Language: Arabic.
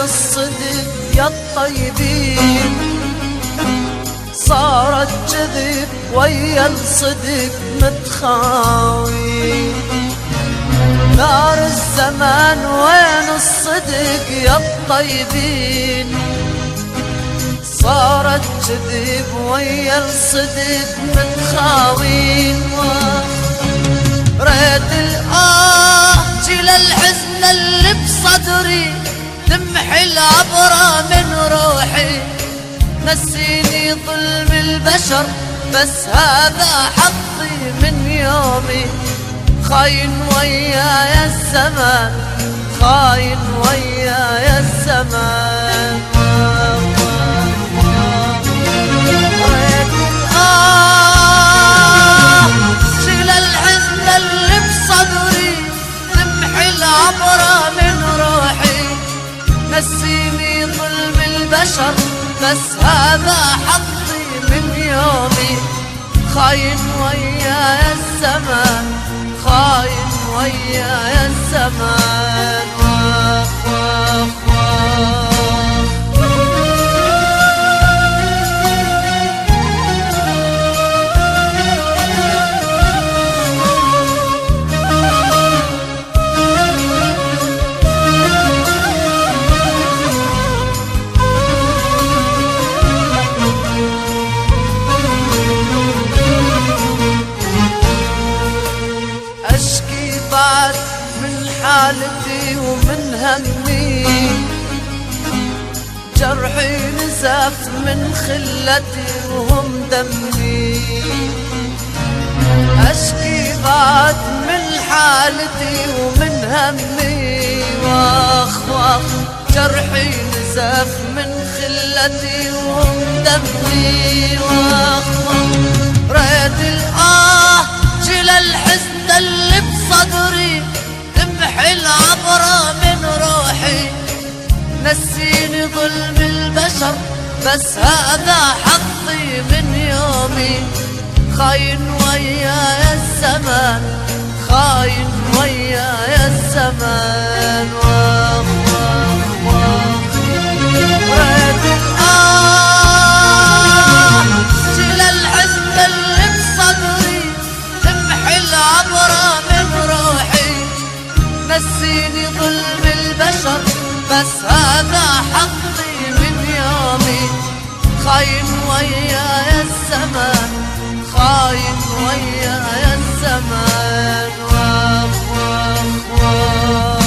الصدق يا الطيبين، صارت كذب ويا الصدق متخاوي. نار الزمان وين الصدق يا الطيبين، صارت كذب ويا الصدق متخاوين. ريت جيل الحزن اللي بصدري تمحي العبرة من روحي، نسيني ظلم البشر بس هذا حظي من يومي. خاين وياي الزمان، خاين وياي الزمان. شيل الحزن اللي بصدري تمحي العبرة من روحي، نسيني ظلم البشر بس هذا حظي من يومي. خاين وياي الزمان، خاين وياي الزمان. بعد من حالتي ومن همي، جرحي نزف من خلتي وهم دمي. أشكي بعد من حالتي ومن همي، واخ واخ جرحي نزف من خلتي وهم دمي. واخ واخ ريت جيل الحزن اللي بصدري تمحي العبرة من روحي، نسيني ظلم البشر بس هذا حظي من يومي. خاين وياي الزمان، خاين وياي الزمان. واخ واخ واخ ريت جيل الحزن اللي بصدري تمحي العبرة من روحي، نسيني ظلم البشر بس هذا حظي من يومي. خاين وياي الزمان، خاين وياي الزمان. واخ واخ واخ